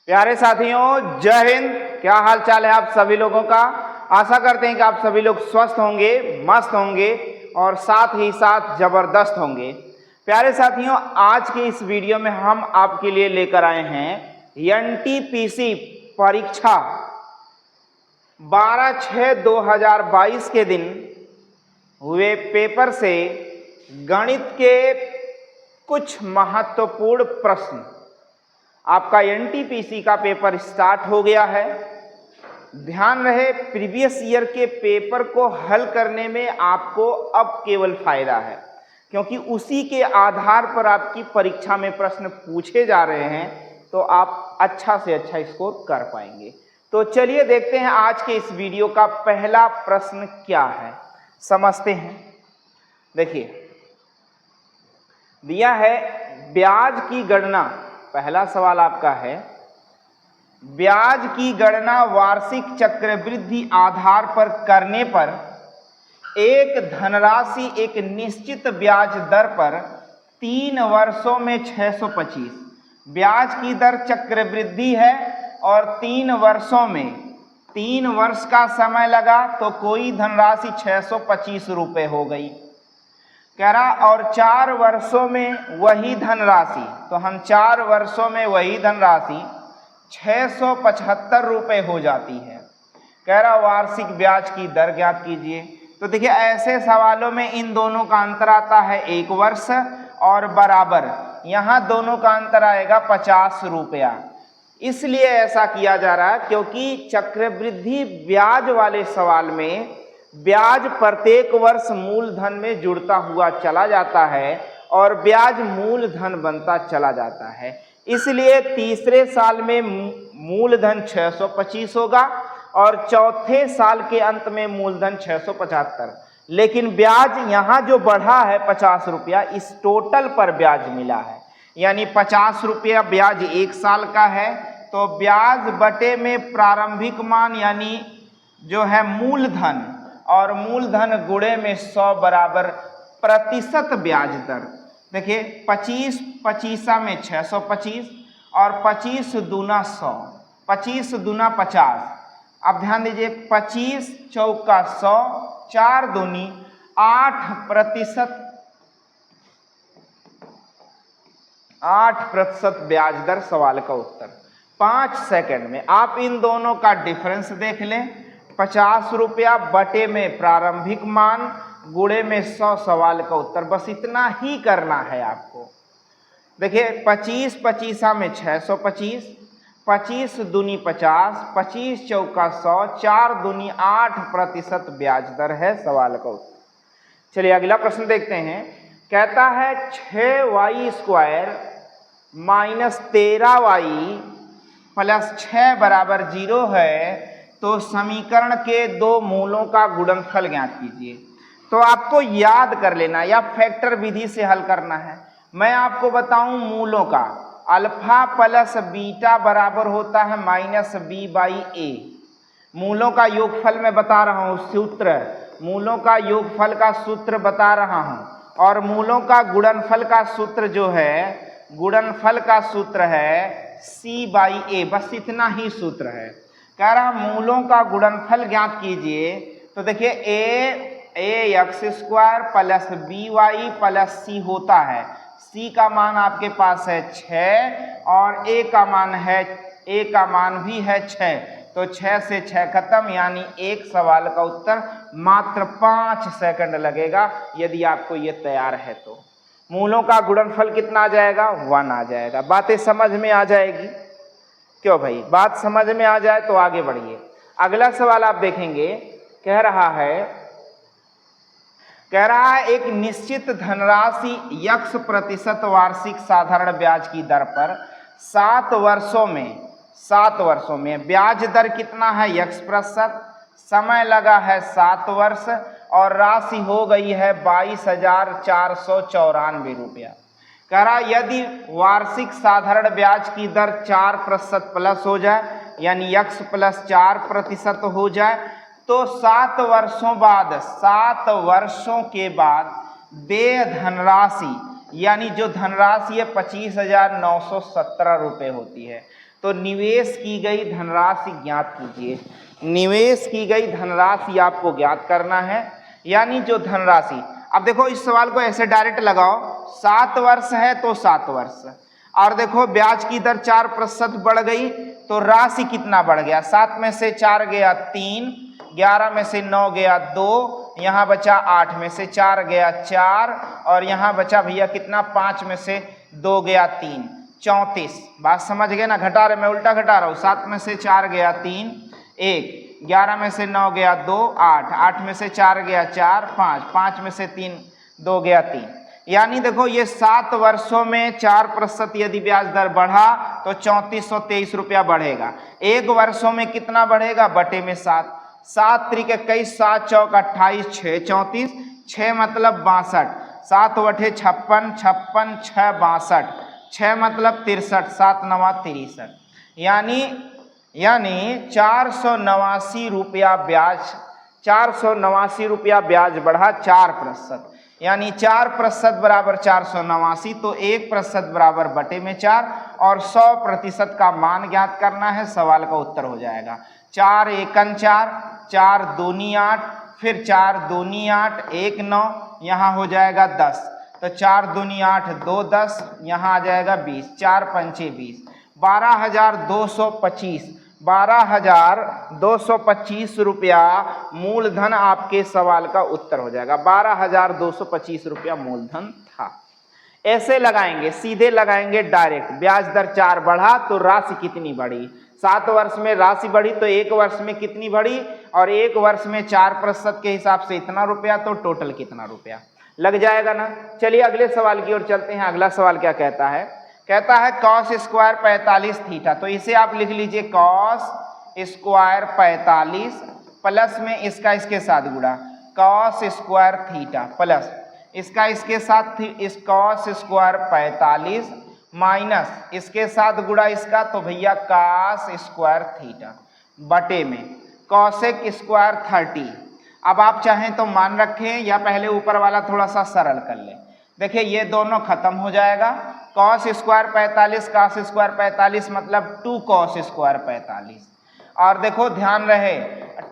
प्यारे साथियों, जय हिंद। क्या हाल चाल है आप सभी लोगों का। आशा करते हैं कि आप सभी लोग स्वस्थ होंगे, मस्त होंगे और साथ ही साथ जबरदस्त होंगे। प्यारे साथियों, आज के इस वीडियो में हम आपके लिए लेकर आए हैं एनटीपीसी परीक्षा 12/6/2022 के दिन हुए पेपर से गणित के कुछ महत्वपूर्ण प्रश्न। आपका एनटीपीसी का पेपर स्टार्ट हो गया है। ध्यान रहे, प्रीवियस ईयर के पेपर को हल करने में आपको अब केवल फायदा है, क्योंकि उसी के आधार पर आपकी परीक्षा में प्रश्न पूछे जा रहे हैं, तो आप अच्छा से अच्छा स्कोर कर पाएंगे। तो चलिए देखते हैं आज के इस वीडियो का पहला प्रश्न क्या है, समझते हैं। देखिए, दिया है ब्याज की गणना। पहला सवाल आपका है, ब्याज की गणना वार्षिक चक्रवृद्धि आधार पर करने पर एक धनराशि एक निश्चित ब्याज दर पर 3 वर्षों में 625। ब्याज की दर चक्रवृद्धि है और 3 वर्षों में 3 वर्ष का समय लगा, तो कोई धनराशि 625 रुपये हो गई। कह रहा और 4 वर्षों में वही धनराशि, तो हम 4 वर्षों में वही धनराशि 675 रुपये हो जाती है। कह रहा वार्षिक ब्याज की दर ज्ञात कीजिए। तो देखिए, ऐसे सवालों में इन दोनों का अंतर आता है 1 वर्ष और बराबर। यहाँ दोनों का अंतर आएगा 50 रुपया। इसलिए ऐसा किया जा रहा है क्योंकि चक्रवृद्धि ब्याज वाले सवाल में ब्याज प्रत्येक वर्ष मूलधन में जुड़ता हुआ चला जाता है और ब्याज मूलधन बनता चला जाता है। इसलिए तीसरे साल में मूलधन 625 होगा और चौथे साल के अंत में मूलधन 675। लेकिन ब्याज यहाँ जो बढ़ा है 50 रुपया, इस टोटल पर ब्याज मिला है। यानी 50 रुपया ब्याज 1 साल का है, तो ब्याज बटे में प्रारंभिक मान यानी जो है मूलधन और मूलधन गुणे में 100 बराबर प्रतिशत ब्याज दर। देखिए, 25 25 में 625 और 25 दूना 100, 25 दूना 50। अब ध्यान दीजिए, 25 चौका 100, 4 दूनी 8%, 8% ब्याज दर सवाल का उत्तर। 5 सेकंड में आप इन दोनों का डिफरेंस देख लें। 50 रुपया बटे में प्रारंभिक मान गुणे में 100 सवाल का उत्तर। बस इतना ही करना है आपको। देखिए, 25 25 में 625, 25 दूनी 50, 25 चौका 100, 4 दूनी 8% ब्याज दर है सवाल का उत्तर। चलिए अगला प्रश्न देखते हैं। कहता है 6y² माइनस 13y प्लस 6 बराबर 0 है, तो समीकरण के 2 मूलों का गुणनफल ज्ञात कीजिए। तो आपको याद कर लेना या फैक्टर विधि से हल करना है। मैं आपको बताऊं मूलों का, अल्फा प्लस बीटा बराबर होता है -b/a। मूलों का योगफल मैं बता रहा हूं, सूत्र मूलों का योगफल का सूत्र बता रहा हूं। और मूलों का गुणनफल का सूत्र जो है, गुणनफल का सूत्र है c/a। बस इतना ही सूत्र है। कह रहा मूलों का गुणनफल ज्ञात कीजिए। तो देखिए, ax² plus by plus c होता है। c का मान आपके पास है 6 और a का मान भी है 6, तो 6 से 6 खत्म, यानी एक सवाल का उत्तर मात्र 5 सेकंड लगेगा। यदि आपको ये तैयार है तो मूलों का गुणनफल कितना आ जाएगा? 1 आ जाएगा। बातें समझ में आ जाएगी? क्यों भाई, बात समझ में आ जाए तो आगे बढ़िए। अगला सवाल आप देखेंगे, कह रहा है एक निश्चित धनराशि x% वार्षिक साधारण ब्याज की दर पर 7 वर्षों में ब्याज दर कितना है? x%, समय लगा है 7 वर्ष और राशि हो गई है 22,494 रुपया। कह रहा यदि वार्षिक साधारण ब्याज की दर 4% प्लस हो जाए, यानी x प्लस 4% हो जाए, तो 7 वर्षों के बाद देय धनराशि, यानी जो धनराशि है 25,917 रुपये होती है। तो निवेश की गई धनराशि ज्ञात कीजिए। निवेश की गई धनराशि आपको ज्ञात करना है, यानी जो धनराशि, अब देखो इस सवाल को ऐसे डायरेक्ट लगाओ, 7 वर्ष है तो 7 वर्ष, और देखो ब्याज की दर 4% बढ़ गई तो राशि कितना बढ़ गया, 7 में से 4 गया 3, 11 में से 9 गया 2, यहाँ बचा 8 में से 4 गया 4, और यहाँ बचा भैया कितना, 5 में से 2 गया 3, 34। बात समझ गए ना, घटा रहे, मैं उल्टा घटा रहा हूँ, 7 में से 4 गया 3, 1, 11 में से 9 गया 2, 8, 8 में से 4 गया 4, 5, 5 में से 3 2 गया 3। यानी देखो ये 7 वर्षों में 4% यदि ब्याज दर बढ़ा तो 3423 रुपया बढ़ेगा। 1 वर्षों में कितना बढ़ेगा, बटे में 7, 7 त्रिक 21, 7 चौक 28, 6 34, 6 मतलब 62, 7 बटे 56, 56 6 62, 6 मतलब 63, 7 9 63, यानी 489 रुपया ब्याज, 489 रुपया ब्याज बढ़ा 4%, यानी 4% बराबर 489, तो 1% बराबर बटे में 4, और 100% का मान ज्ञात करना है। सवाल का उत्तर हो जाएगा 4 एकन 4, 4 दूनी 8, फिर 4 दूनी 8, 1 9, यहाँ हो जाएगा 10, तो 4 दूनी 8 2 10, यहाँ आ जाएगा 20, 4 पंचे 20, 12,225, 12,225 रुपया मूलधन आपके सवाल का उत्तर हो जाएगा। 12,225 रुपया मूलधन था। ऐसे लगाएंगे, सीधे लगाएंगे डायरेक्ट, ब्याज दर 4 बढ़ा तो राशि कितनी बढ़ी, 7 वर्ष में राशि बढ़ी तो 1 वर्ष में कितनी बढ़ी, और 1 वर्ष में 4% के हिसाब से इतना रुपया, तो टोटल कितना रुपया लग जाएगा ना। चलिए अगले सवाल की ओर चलते हैं। अगला सवाल क्या कहता है, कहता है कॉस स्क्वायर 45 थीटा, तो इसे आप लिख लीजिए कॉस स्क्वायर 45 प्लस में इसका इसके साथ गुणा, कॉस स्क्वायर थीटा प्लस इसका इसके साथ इस कॉस स्क्वायर 45 माइनस इसके साथ गुणा इसका, तो भैया कॉस स्क्वायर थीटा बटे में कॉसेक स्क्वायर 30। अब आप चाहें तो मान रखें या पहले ऊपर वाला थोड़ा सा सरल कर लें। देखिए ये दोनों खत्म हो जाएगा, कॉस स्क्वायर 45 कॉस स्क्वायर 45 मतलब 2 कॉस स्क्वायर 45, और देखो ध्यान रहे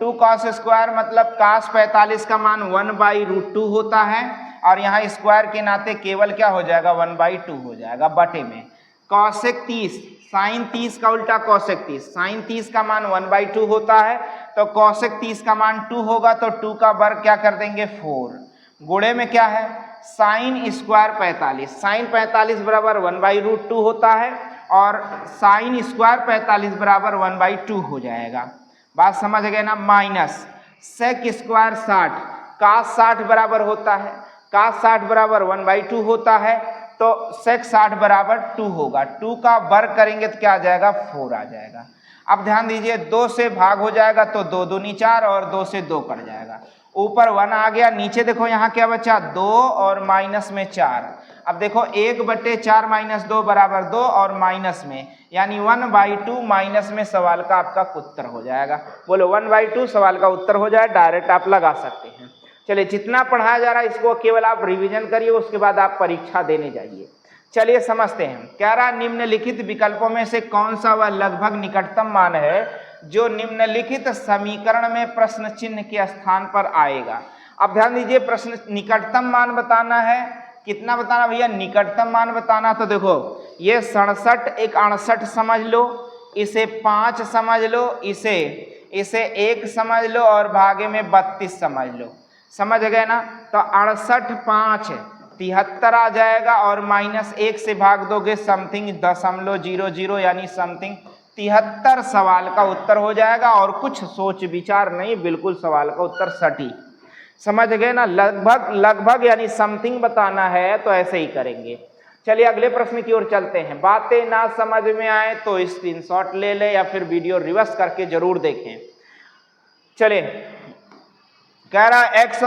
2 कॉस स्क्वायर मतलब कॉस 45 का मान 1/√2 होता है, और यहाँ स्क्वायर के नाते केवल क्या हो जाएगा 1/2 हो जाएगा, बटे में कॉसेक 30 साइन 30 का उल्टा कॉसेक 30, साइन 30 का मान 1/2 होता है, तो कॉसेक 30 का मान 2 होगा, तो 2 का वर्ग क्या कर देंगे 4, गुणे में क्या है साइन स्क्वायर 45, साइन 45 बराबर 1/√2 होता है, और साइन स्क्वायर 45 बराबर 1/2 हो जाएगा। बात समझ गए ना, माइनस सेक स्क्वायर 60, कास 60 बराबर होता है, कास 60 बराबर 1/2 होता है, तो सेक 60 बराबर 2 होगा, 2 का वर्ग करेंगे तो क्या आ जाएगा 4 आ जाएगा। अब ध्यान दीजिए 2 से भाग हो जाएगा तो 2 दूनी 4, और 2 से 2 कट जाएगा, ऊपर 1 आ गया, नीचे देखो यहाँ क्या बचा 2 और माइनस में 4। अब देखो 1/4 माइनस 2 बराबर 2, और माइनस में यानी 1/2 माइनस में सवाल का आपका उत्तर हो जाएगा। बोलो 1/2 सवाल का उत्तर हो जाए, डायरेक्ट आप लगा सकते हैं। चलिए जितना पढ़ाया जा रहा है इसको केवल आप रिवीजन करिए, उसके बाद आप परीक्षा देने जाइए। चलिए समझते हैं, कह रहा निम्नलिखित विकल्पों में से कौन सा वह लगभग निकटतम मान है जो निम्नलिखित समीकरण में प्रश्न चिन्ह के स्थान पर आएगा। अब ध्यान दीजिए, प्रश्न निकटतम मान बताना है, कितना बताना भैया निकटतम मान बताना, तो देखो ये 67 एक 68 समझ लो, इसे 5 समझ लो, इसे 1 समझ लो, और भागे में 32 समझ लो, समझ गए ना। तो 68 5 73 आ जाएगा, और -1 से भाग दोगे समथिंग 0.00 यानी समथिंग 73 सवाल का उत्तर हो जाएगा, और कुछ सोच विचार नहीं, बिल्कुल सवाल का उत्तर सटीक। समझ गए ना, लगभग यानी समथिंग बताना है तो ऐसे ही करेंगे। चलिए अगले प्रश्न की ओर चलते हैं। बातें ना समझ में आए तो स्क्रीनशॉट ले ले या फिर वीडियो रिवर्स करके जरूर देखें। चलिए कह रहा एक्स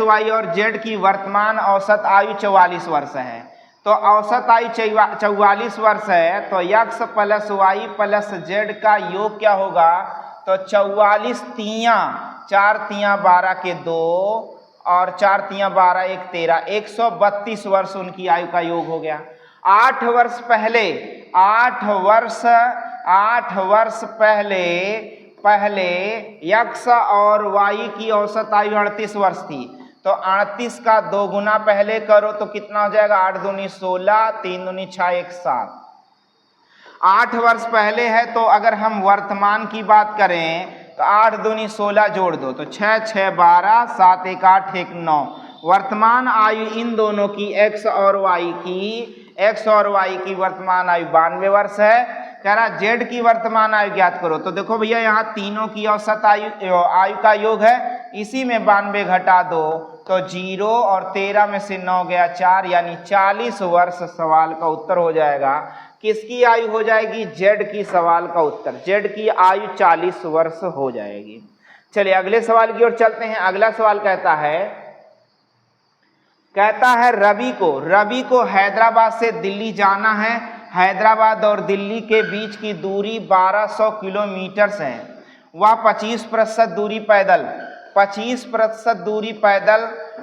वाई और जेड की वर्तमान औसत आयु 44 वर्ष है, तो औसत आयु 44 वर्ष है, तो X plus Y plus Z का योग क्या होगा, तो 44 तियां 4 तियां 12 के 2 और 4 तियां 12 1 13, 132 वर्ष उनकी आयु का योग हो गया। 8 वर्ष पहले 8 वर्ष पहले x और y की औसत आयु 38 वर्ष थी, तो 38 का 2 गुना पहले करो तो कितना हो जाएगा, 8 दूनी 16, 3 दूनी 6, 1 7। 8 वर्ष पहले है, तो अगर हम वर्तमान की बात करें तो 8 दूनी 16 जोड़ दो तो 6 6 12, 7 1 8 1 9। वर्तमान आयु इन दोनों की x और y की वर्तमान आयु 92 वर्ष है। कह रहा z की वर्तमान आयु ज्ञात करो, तो देखो भैया यहाँ तीनों की औसत आयु का योग है, इसी में 92 घटा दो तो 0 और 13 में से 9 गया 4, यानी 40 वर्ष सवाल का उत्तर हो जाएगा। किसकी आयु हो जाएगी, z की। सवाल का उत्तर z की आयु 40 वर्ष हो जाएगी। चलिए अगले सवाल की ओर चलते हैं। अगला सवाल कहता है रवि को हैदराबाद से दिल्ली जाना है। हैदराबाद और दिल्ली के बीच की दूरी 1200 किलोमीटर है। वह 25% दूरी पैदल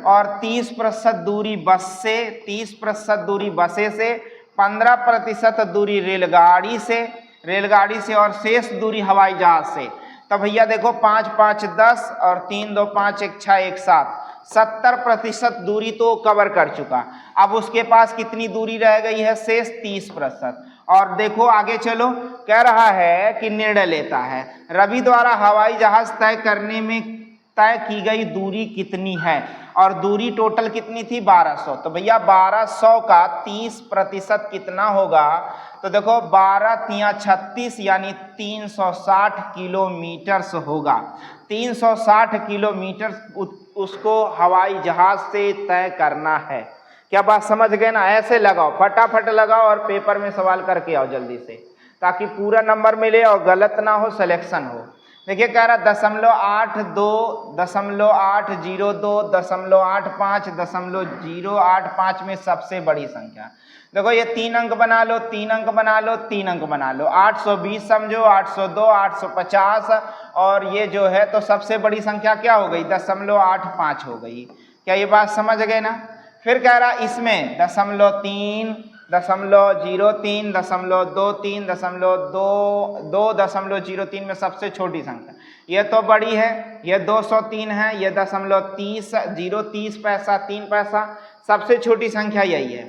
और 30% दूरी बस से, 30% दूरी बसें से, 15% दूरी रेलगाड़ी से और शेष दूरी हवाई जहाज से। तो भैया देखो 5 5 10 और 3 2 5 1 6 1 7, 70% दूरी तो कवर कर चुका। अब उसके पास कितनी दूरी रह गई है, शेष 30%। और देखो आगे चलो, कह रहा है कि निर्णय लेता है रवि द्वारा हवाई जहाज तय की गई दूरी कितनी है, और दूरी टोटल कितनी थी, 1200। तो भैया 1200 का 30% कितना होगा, तो देखो 12 तिया 36, यानी 360 किलोमीटर होगा। 360 किलोमीटर उसको हवाई जहाज से तय करना है। क्या बात समझ गए ना। ऐसे लगाओ, फटाफट लगाओ और पेपर में सवाल करके आओ जल्दी से, ताकि पूरा नंबर मिले और गलत ना हो, सिलेक्शन हो। देखिए कह रहा 0.82, 0.802, 0.85, 0.085 में सबसे बड़ी संख्या। देखो ये 3 अंक बना लो, 3 अंक बना लो, 3 अंक बना लो। 820 समझो, 802, 850, और ये जो है तो सबसे बड़ी संख्या क्या हो गई, 0.85 हो गई। क्या ये बात समझ गए ना। फिर कह रहा इसमें 0.3, 0.03, 0.23, 0.02 में सबसे छोटी संख्या ये तो बड़ी है, ये 203 है, ये 0.30 पैसा 3 पैसा, सबसे छोटी संख्या यही है।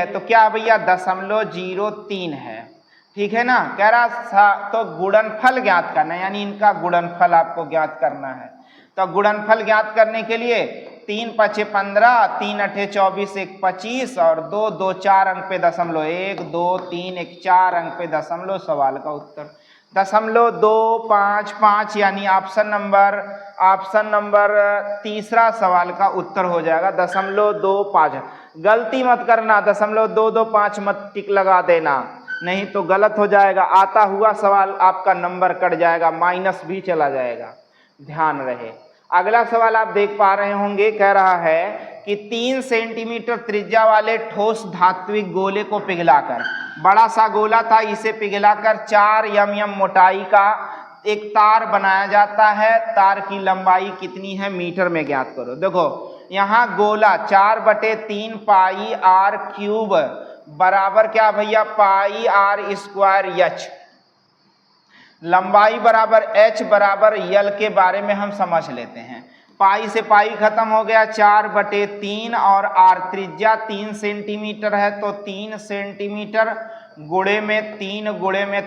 तो क्या भैया 0.03 है, ठीक है ना। कह रहा तो गुणनफल ज्ञात करना है, यानी इनका गुणनफल आपको ज्ञात करना है। तो गुणनफल ज्ञात करने के लिए 3 5 15, 3 8 24, 1 25 और 2 2 4 अंक पे दशमलव, 1 2 3 1 4 अंक पे दशमलव। सवाल का उत्तर 0.255, यानी ऑप्शन नंबर तीसरा सवाल का उत्तर हो जाएगा 0.25। गलती मत करना, 0.225 मत टिक लगा देना, नहीं तो गलत हो जाएगा। आता हुआ सवाल आपका नंबर कट जाएगा, माइनस भी चला जाएगा, ध्यान रहे। अगला सवाल आप देख पा रहे होंगे, कह रहा है कि 3 सेंटीमीटर त्रिज्या वाले ठोस धात्विक गोले को पिघलाकर, बड़ा सा गोला था, इसे पिघलाकर 4 mm मोटाई का एक तार बनाया जाता है। तार की लंबाई कितनी है, मीटर में ज्ञात करो। देखो यहाँ गोला 4/3 पाई r क्यूब बराबर क्या भैया, पाई r स्क्वायर h, लंबाई बराबर h बराबर यल के बारे में हम समझ लेते हैं। पाई से पाई खत्म हो गया, 4/3 और r त्रिज्या 3 सेंटीमीटर है, तो 3 सेंटीमीटर गुणे में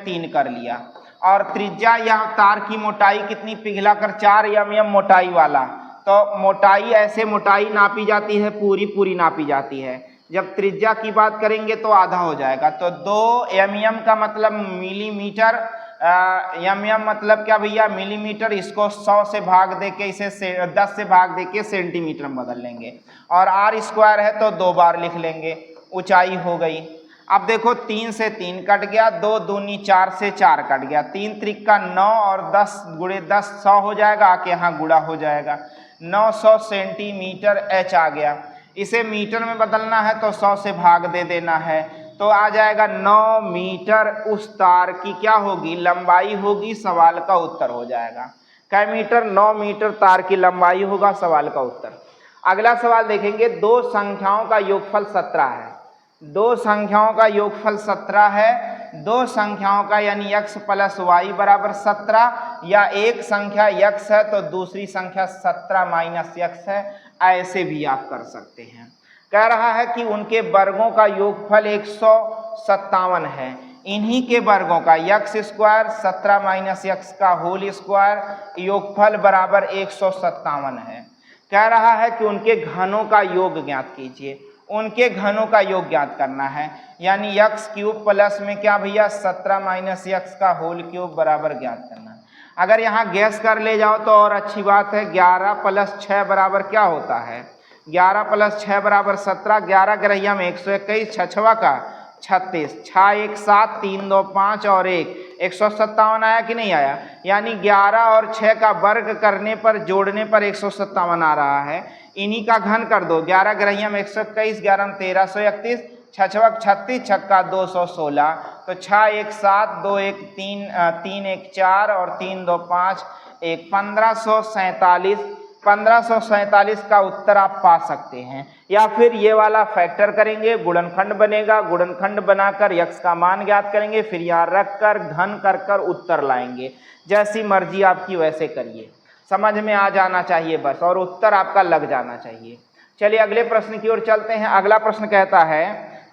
3 कर लिया। और त्रिज्या यहाँ तार की मोटाई कितनी, पिघला कर 4 mm मोटाई वाला। तो मोटाई ऐसे मोटाई नापी जाती है, पूरी नापी जाती है। जब त्रिज्या की बात करेंगे तो आधा हो जाएगा। तो 2 mm का मतलब मिलीमीटर, mm मतलब क्या भैया, मिलीमीटर। इसको 100 से भाग दे के, इसे 10 से भाग दे के सेंटीमीटर में बदल लेंगे। और r स्क्वायर है तो 2 बार लिख लेंगे, ऊंचाई हो गई। अब देखो 3 से 3 कट गया, 2 दूनी 4 से 4 कट गया, 3 त्रिका 9 और 10 गुणे 10 100 हो जाएगा, आके यहाँ गुणा हो जाएगा। 900 सेंटीमीटर h आ गया। इसे मीटर में बदलना है तो 100 से भाग दे देना है, तो आ जाएगा 9 मीटर। उस तार की क्या होगी, लंबाई होगी। सवाल का उत्तर हो जाएगा क्या मीटर, 9 मीटर तार की लंबाई होगा, सवाल का उत्तर। अगला सवाल देखेंगे, 2 संख्याओं का योगफल 17 है। दो संख्याओं का योगफल 17 है, दो संख्याओं का यानी x प्लस वाई बराबर 17, या एक संख्या x है तो दूसरी संख्या 17 माइनस x है, ऐसे भी आप कर सकते हैं। कह रहा है कि उनके वर्गों का योगफल 157 है, इन्हीं के वर्गों का x स्क्वायर 17 माइनस x का होल स्क्वायर योगफल बराबर 157 है। कह रहा है कि उनके घनों का योग ज्ञात कीजिए, उनके घनों का योग ज्ञात करना है, यानी x क्यूब प्लस में क्या भैया 17 माइनस x का होल क्यूब बराबर ज्ञात करना है। अगर यहाँ गैस कर ले जाओ तो और अच्छी बात है, 11 प्लस 6 बराबर क्या होता है, 11 प्लस 6 बराबर 17, 11 ग्रहिया में 121, छछवा का 36, 6 1 7 3 2 5 और 157 आया कि नहीं आया, यानी 11 और 6 का वर्ग करने पर जोड़ने पर 157 आ रहा है। इन्हीं का घन कर दो, 11 ग्रहिया में 121, 11 में 1331, छछवा 36, छक्का 216, तो 6 1 7 2 1 3 3 1 4 और 3 2 5 1 1547 का उत्तर आप पा सकते हैं। या फिर ये वाला फैक्टर करेंगे, गुणनखंड बनेगा, गुणनखंड बनाकर x का मान ज्ञात करेंगे, फिर यहाँ रख कर घन कर उत्तर लाएंगे। जैसी मर्जी आपकी वैसे करिए, समझ में आ जाना चाहिए बस, और उत्तर आपका लग जाना चाहिए। चलिए अगले प्रश्न की ओर चलते हैं। अगला प्रश्न कहता है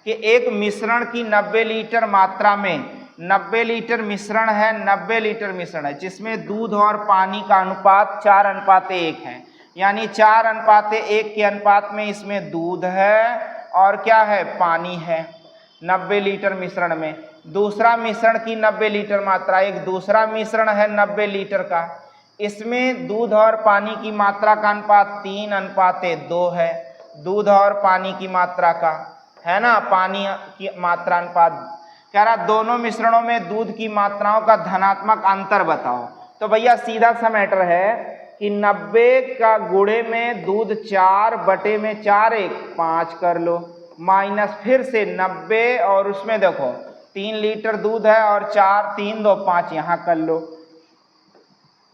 कि एक मिश्रण की 90 लीटर मात्रा में 90 लीटर मिश्रण है, 90 लीटर मिश्रण है जिसमें दूध और पानी का अनुपात 4:1 है, यानी 4:1 के अनुपात में इसमें दूध है और क्या है, पानी है 90 लीटर मिश्रण में। दूसरा मिश्रण की 90 लीटर मात्रा, एक दूसरा मिश्रण है 90 लीटर का, इसमें दूध और पानी की मात्रा का अनुपात 3:2 है, दूध और पानी की मात्रा का है ना, पानी की मात्रा अनुपात। कह रहा दोनों मिश्रणों में दूध की मात्राओं का धनात्मक अंतर बताओ। तो भैया सीधा सा मैटर है कि 90 का गुणे में दूध 4/4 1 5 कर लो, माइनस फिर से 90 और उसमें देखो 3 लीटर दूध है और 4 3 2 5 यहाँ कर लो,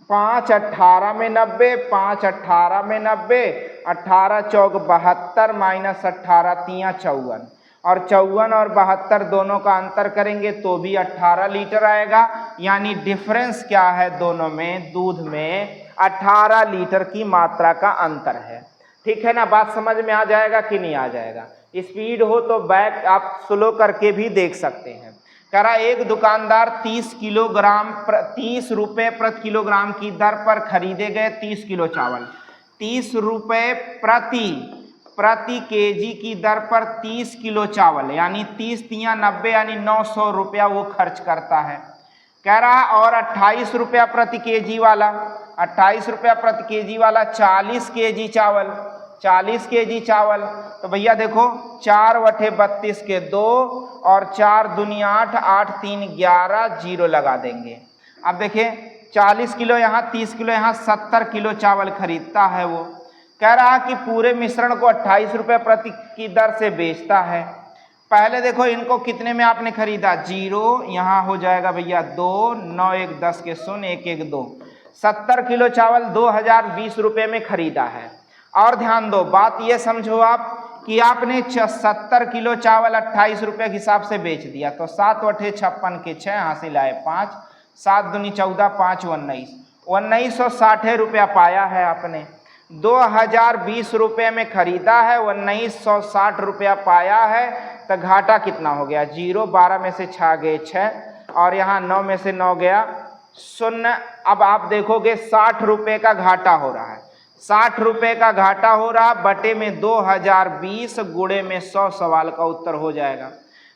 5 18 में 90, 5 18 में 90, 18 चौक 72 माइनस 18 3 54, और 54 और 72 दोनों का अंतर करेंगे तो भी 18 लीटर आएगा, यानी डिफरेंस क्या है दोनों में, दूध में 18 लीटर की मात्रा का अंतर है। ठीक है ना, बात समझ में आ जाएगा कि नहीं आ जाएगा। स्पीड हो तो बैक आप स्लो करके भी देख सकते हैं। कह रहा एक दुकानदार 30 रुपए प्रति किलोग्राम की दर पर खरीदे गए 30 किलो चावल, 30 रुपए प्रति केजी की दर पर 30 किलो चावल, यानी 30 तिया 90, यानी 900 रुपया वो खर्च करता है। कह रहा और 28 रुपया प्रति केजी वाला, 28 रुपया प्रति केजी वाला 40 केजी चावल, 40 केजी चावल। तो भैया देखो 4/32 के 2 और 4 दूनी 8, 8 3 11, 0 लगा देंगे। अब देखिए 40 किलो यहाँ, 30 किलो यहाँ, 70 किलो चावल खरीदता है वो। कह रहा कि पूरे मिश्रण को 28 रुपये प्रति की दर से बेचता है। पहले देखो इनको कितने में आपने खरीदा, 0 यहाँ हो जाएगा भैया 2, 9 1 10 के 0 1 1 2, 70 किलो चावल 2020 रुपये में खरीदा है। और ध्यान दो, बात ये समझो आप कि आपने 70 किलो चावल 28 रुपये के हिसाब से बेच दिया, तो 7/56 के 6 हासिल आए 5, 7 दूनी 14, 5 19, 1960 रुपया पाया है आपने। 2020 रुपये में खरीदा है, 1960 रुपया पाया है, तो घाटा कितना हो गया, 0, 12 में से 6 गए 6, और यहाँ 9 में से 9 गया 0। अब आप देखोगे 60 रुपये का घाटा हो रहा है, 60 रुपये का घाटा हो रहा, बटे में 2020 गुणे में 100 सवाल का उत्तर हो जाएगा।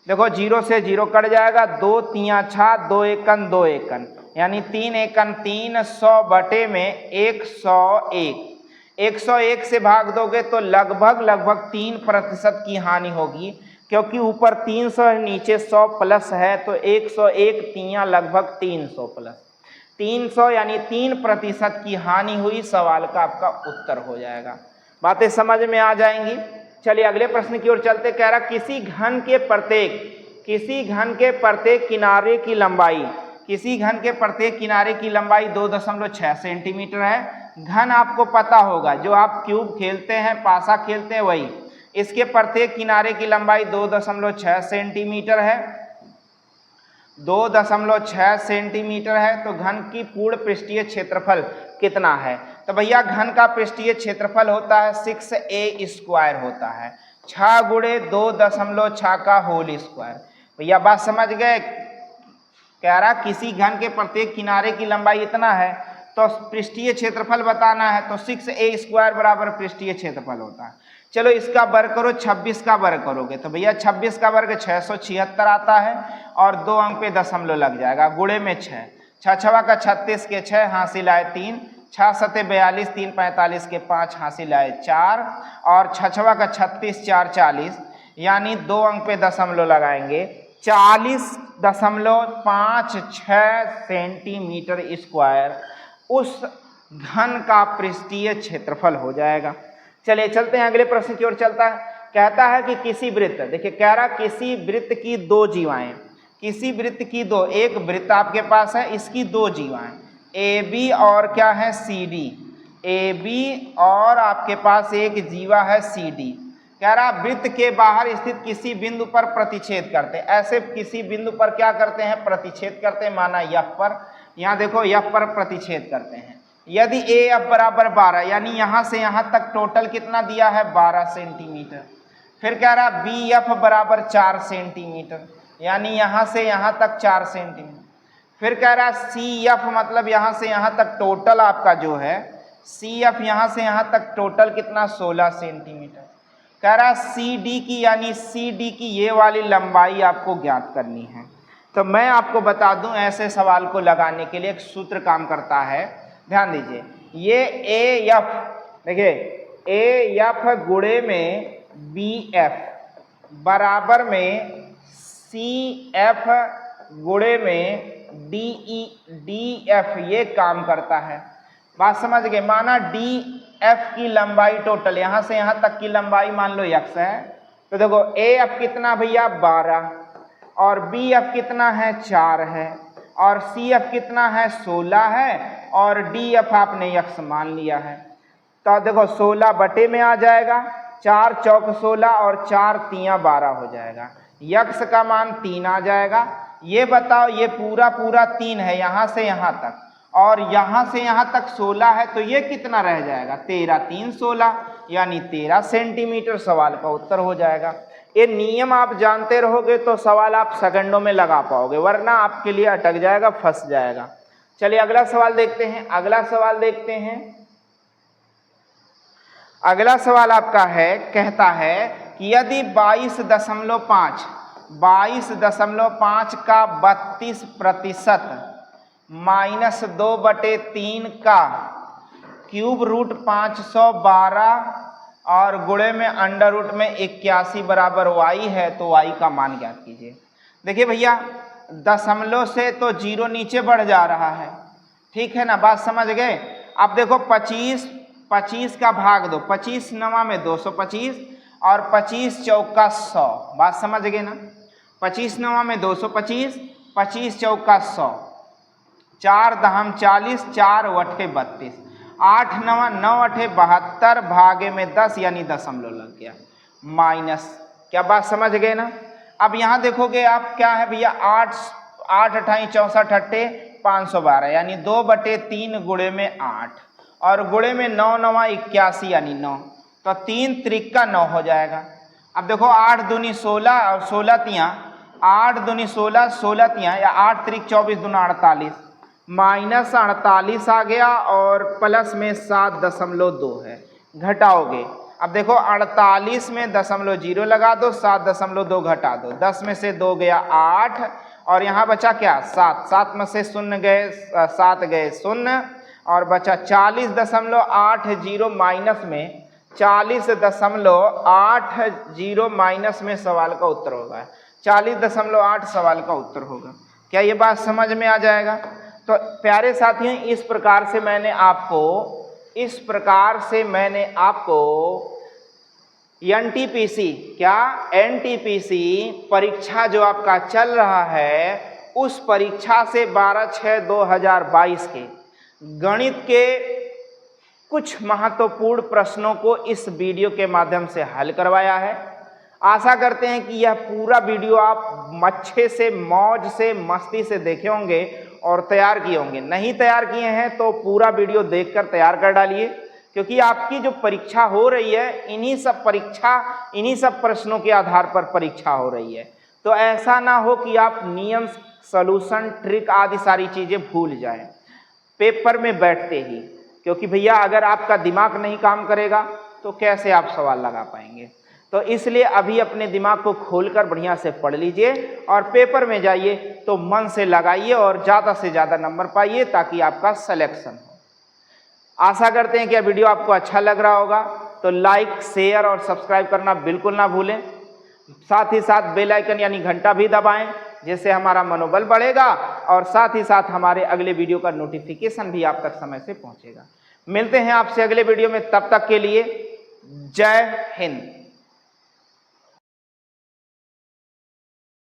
देखो 0 से 0 कट जाएगा, 2 3 6 2 1 2 1, यानी 3 1 3, 100 बटे में 101, 101 से भाग दोगे तो लगभग 3% की हानि होगी, क्योंकि ऊपर 300 है नीचे 100 प्लस है, तो 101 तिया लगभग 300 प्लस 300, यानी 3% की हानि हुई। सवाल का आपका उत्तर हो जाएगा। बातें समझ में आ जाएंगी। चलिए अगले प्रश्न की ओर चलते। कह रहा किसी घन के प्रत्येक किनारे की लंबाई, किसी घन के प्रत्येक किनारे की लंबाई 2.6 सेंटीमीटर है। घन आपको पता होगा, जो आप क्यूब खेलते हैं, पासा खेलते हैं, वही इसके प्रत्येक किनारे की लंबाई 2.6 सेंटीमीटर है, 2.6 सेंटीमीटर है। तो घन की पूर्ण पृष्ठीय क्षेत्रफल कितना है? तो भैया घन का पृष्ठीय क्षेत्रफल होता है 6a² होता है, 6 गुणे 2.6 का होल स्क्वायर। भैया बात समझ गए? कह रहा किसी घन के प्रत्येक किनारे की लंबाई इतना है तो पृष्ठीय क्षेत्रफल बताना है, तो 6a² बराबर पृष्ठीय क्षेत्रफल होता है। चलो इसका वर्ग करो, 26 का वर्ग करोगे तो भैया 26 का वर्ग 676 आता है और 2 अंक पे दशमलव लग जाएगा, गुणे में 6, 6 छवा का 36 के 6 हासिल आए 3, 6 सते 42, 3 45 के 5 हासिल आए 4 और 6 छवा का 36, 4 40, यानी 2 अंक पे दशमलव लगाएंगे, 40.56 सेंटीमीटर स्क्वायर उस घन का पृष्ठीय क्षेत्रफल हो जाएगा। चलिए चलते हैं अगले प्रश्न की ओर। चलता है, कहता है कि किसी वृत्त, देखिए कह रहा किसी वृत्त की 2 जीवाएं, किसी वृत्त की 2, एक वृत्त आपके पास है, इसकी 2 जीवाएं ए बी और क्या है सी डी, ए बी और आपके पास एक जीवा है सी डी। कह रहा वृत्त के बाहर स्थित किसी बिंदु पर प्रतिच्छेद करते हैं, ऐसे किसी बिंदु पर क्या करते हैं? प्रतिच्छेद करते हैं, माना एफ पर। यहाँ देखो एफ पर प्रतिच्छेद करते हैं। यदि ए एफ बराबर 12, यानी यहाँ से यहाँ तक टोटल कितना दिया है? 12 सेंटीमीटर। फिर कह रहा बी एफ बराबर 4 सेंटीमीटर, यानी यहाँ से यहाँ तक 4 सेंटीमीटर। फिर कह रहा सी एफ मतलब यहाँ से यहाँ तक टोटल आपका जो है सी एफ, यहाँ से यहाँ तक टोटल कितना? 16 सेंटीमीटर। कह रहा सी डी की, यानी सी डी की ये वाली लंबाई आपको ज्ञात करनी है। तो मैं आपको बता दूं ऐसे सवाल को लगाने के लिए एक सूत्र काम करता है, ध्यान दीजिए। ये ए एफ, देखिए ए एफ गुणे में बी एफ बराबर में सी एफ गुणे में डी एफ, ये काम करता है। बात समझ गए? माना डी एफ की लंबाई टोटल यहाँ से यहाँ तक की लंबाई मान लो x है, तो देखो ए एफ कितना भैया? 12 और बी एफ कितना है? 4 है और सी एफ कितना है? 16 है और डी एफ आपने x मान लिया है। तो देखो 16 बटे में आ जाएगा, 4 चौक 16 और 4 तियां 12 हो जाएगा, x का मान 3 आ जाएगा। ये बताओ ये पूरा पूरा 3 है यहाँ से यहाँ तक और यहाँ से यहाँ तक 16 है, तो ये कितना रह जाएगा? 13 3 16, यानी 13 सेंटीमीटर सवाल का उत्तर हो जाएगा। ये नियम आप जानते रहोगे तो सवाल आप सेकंडों में लगा पाओगे, वरना आपके लिए अटक जाएगा, फंस जाएगा। चलिए अगला सवाल देखते हैं। अगला सवाल देखते हैं। अगला सवाल आपका है, कहता है कि यदि 22.5 का 32% -2/3 का क्यूब रूट 512 और गुणे में अंडर रूट में 81 बराबर y है, तो y का मान ज्ञात कीजिए। देखिए भैया दशमलव से तो 0 नीचे बढ़ जा रहा है, ठीक है ना? बात समझ गए? अब देखो 25 का भाग दो, 25 9 में 225 और 25 चौका 100। बात समझ गए ना? 25 9 में 225, 25 चौका 100, 4 दहम 40, 4 वठे 32, 8 9 9 अठे 72, भागे में 10 यानी दशमलव लग गया, माइनस। क्या बात समझ गए ना? अब यहाँ देखोगे आप क्या है भैया? 8 अठाई 64 अट्ठे 512, यानी 2/3 गुणे में 8 और गुणे में 9 9 81 यानी 9, तो 3 त्रिका 9 हो जाएगा। अब देखो 8 दूनी 16 और 16 तियाँ, 8 दूनी 16, 16 तियाँ या 8 त्रिक 24 दूना 48, माइनस 48 आ गया और प्लस में 7.2 है, घटाओगे। अब देखो 48 में 0.0 लगा दो, 7.2 घटा दो, 10 में से 2 गया 8 और यहाँ बचा क्या? 7, 7 में से 0 गए 7 गए 0 और बचा 40.80 माइनस में 40.80 माइनस में सवाल का उत्तर होगा 40.8 सवाल का उत्तर होगा। क्या ये बात समझ में आ जाएगा? तो प्यारे साथियों इस प्रकार से मैंने आपको एनटीपीसी, क्या एनटीपीसी परीक्षा जो आपका चल रहा है उस परीक्षा से 12/6/2022 के गणित के कुछ महत्वपूर्ण प्रश्नों को इस वीडियो के माध्यम से हल करवाया है। आशा करते हैं कि यह पूरा वीडियो आप अच्छे से, मौज से, मस्ती से देखे होंगे और तैयार किए होंगे। नहीं तैयार किए हैं तो पूरा वीडियो देखकर तैयार कर डालिए, क्योंकि आपकी जो परीक्षा हो रही है इन्हीं सब प्रश्नों के आधार पर परीक्षा हो रही है। तो ऐसा ना हो कि आप नियम, सॉल्यूशन, ट्रिक आदि सारी चीज़ें भूल जाएं पेपर में बैठते ही, क्योंकि भैया अगर आपका दिमाग नहीं काम करेगा तो कैसे आप सवाल लगा पाएंगे। तो इसलिए अभी अपने दिमाग को खोलकर बढ़िया से पढ़ लीजिए और पेपर में जाइए तो मन से लगाइए और ज़्यादा से ज़्यादा नंबर पाइए ताकि आपका सिलेक्शन हो। आशा करते हैं कि यह वीडियो आपको अच्छा लग रहा होगा, तो लाइक, शेयर और सब्सक्राइब करना बिल्कुल ना भूलें। साथ ही साथ बेल आइकन यानी घंटा भी दबाएं, जिससे हमारा मनोबल बढ़ेगा और साथ ही साथ हमारे अगले वीडियो का नोटिफिकेशन भी आप तक समय से पहुंचेगा। मिलते हैं आपसे अगले वीडियो में, तब तक के लिए जय हिंद।